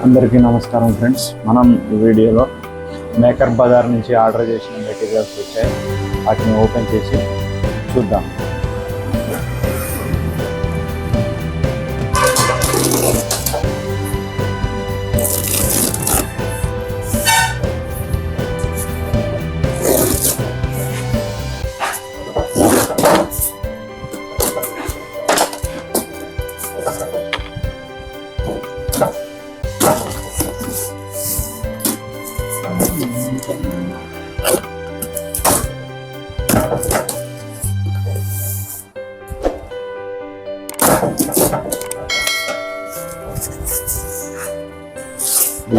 అందరికీ నమస్కారం ఫ్రెండ్స్. మనం ఈ వీడియోలో మేకర్ బజార్ నుంచి ఆర్డర్ చేసిన మెటీరియల్స్ వచ్చాయి, వాటిని ఓపెన్ చేసి చూద్దాం.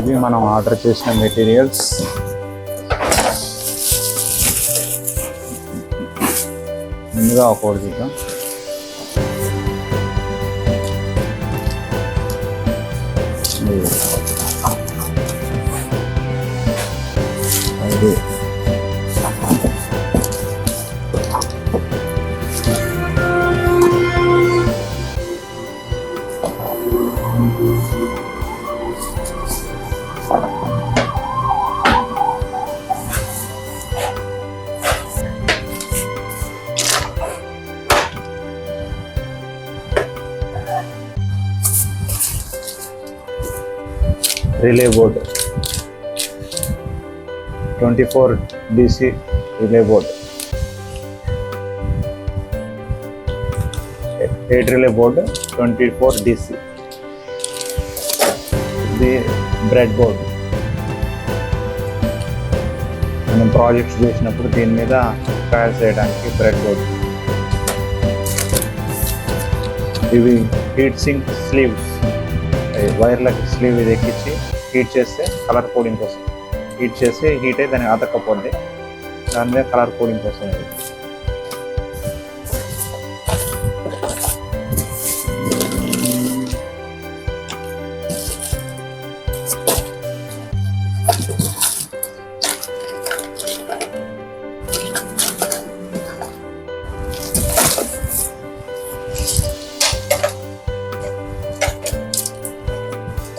ఇవి మనం ఆర్డర్ చేసిన మెటీరియల్స్. ముందుగా ఒకటి చూద్దాం. ఇది relay board, 24 DC relay board, 8 relay board, 24 DC. ఇది బ్రెడ్ బోర్డ్. మనం ప్రాజెక్ట్స్ చేసినప్పుడు దీని మీద ట్రయల్స్ చేయడానికి బ్రెడ్ బోర్డ్. ఇవి హీట్ సింక్ స్లీవ్స్, వైర్లకి స్లీవ్ ఇది ఎక్కించి హీట్ చేస్తే కలర్ కోడింగ్ కోసం, హీట్ చేస్తే హీట్ అయి దానికి అతక్కపోద్ది, దాని మీద కలర్ కోడింగ్ కోసం.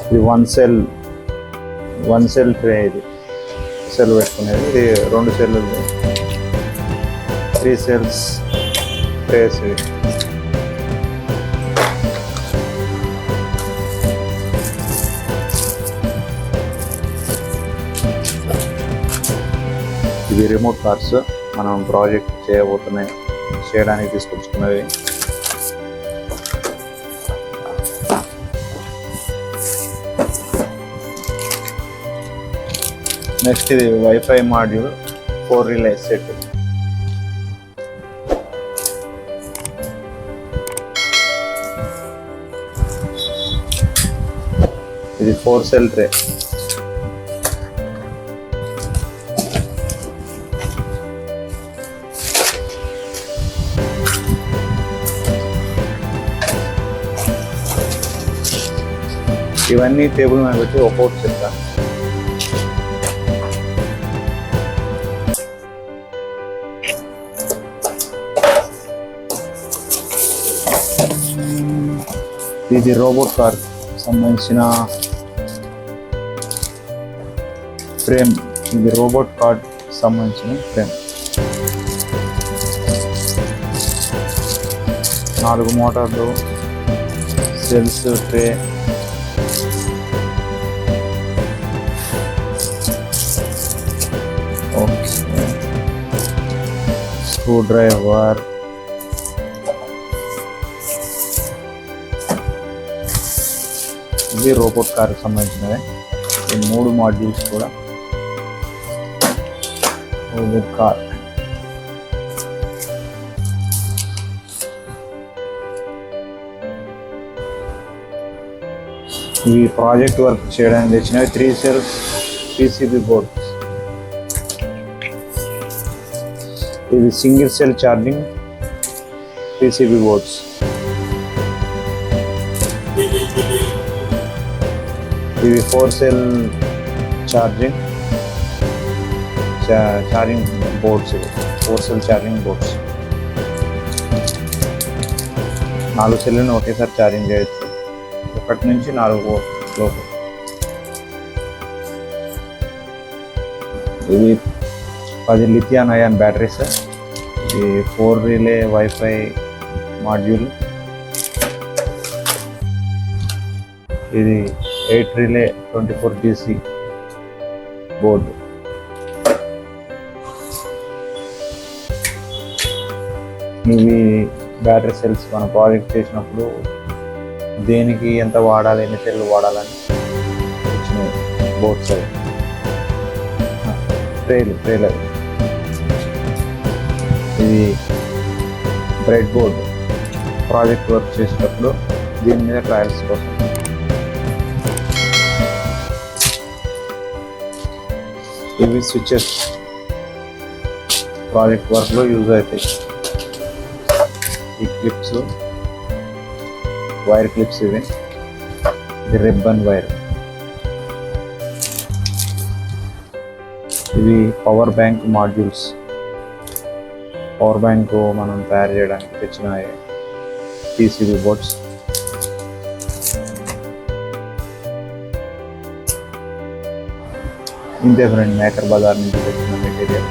ఇది వన్ సెల్ ట్రే. ఇది సెల్ పెట్టుకునేది. ఇది 2 సెల్లు, 3 సెల్స్ ట్రేస్. ఇవి రిమోట్ కార్స్, మనం ప్రాజెక్ట్ చేయడానికి తీసుకొచ్చుకున్నవి. నెక్స్ట్ ఇది వైఫై మాడ్యూల్ 4 రిలే సెట్. ఇది 4 సెల్ ట్రే. ఇవన్నీ టేబుల్ మీద పెట్టి ఒక్కొక్కటి చెప్తా. ఇది రోబోట్ కార్ సంబంధించిన ఫ్రేమ్. ఇది రోబోట్ కార్ సంబంధించిన ఫ్రేమ్. 4 మోటార్లు, సెల్స్ ట్రే, స్క్రూ డ్రైవర్, ఇది రోబోట్ కార్కి సంబంధించినవి. ఈ 3 మాడ్యూల్స్ కూడా రోబోట్ కార్. ఈ ప్రాజెక్ట్ వర్క్ చేయడానికి తెచ్చినవి 3 సెల్స్ PCB బోర్డ్స్. ఇది single cell charging PCB boards. ఇవి 4 cell charging charging boards, 4 cell charging boards. 4 సెల్లును ఒకేసారి ఛార్జింగ్ చేయొచ్చు, 1 నుంచి 4 లోపు. ఇవి 10 లిథియం అయాన్ బ్యాటరీస్. ఇది 4 రిలే వైఫై మాడ్యూల్. ఇది 8 రిలే 24 DC బోర్డు. ఇవి బ్యాటరీ సెల్స్ మనం ప్రాజెక్ట్ చేసినప్పుడు దేనికి ఎంత వాడాలి, ఎన్ని సెల్లు వాడాలని ఇచ్చిన బోర్డ్స్ అవి. ట్రేలు ఇది బ్రెడ్ బోర్డ్. ప్రాజెక్ట్ వర్క్ చేసేటప్పుడు దీని మీద ట్రయల్స్ కోసం. ఇవి స్విచెస్ ప్రాజెక్ట్ వర్క్లో యూజ్ అవుతాయి. ఈ క్లిప్స్, వైర్ క్లిప్స్. ఇది రిబ్బన్ వైర్. ఇవి power bank modules. Power bank మనం తయారు చేయడానికి తెచ్చిన PCB బోర్డ్స్. ఇంతే ఫ్రెండ్, మేకర్ బజార్ నుంచి తెచ్చిన మెటీరియల్.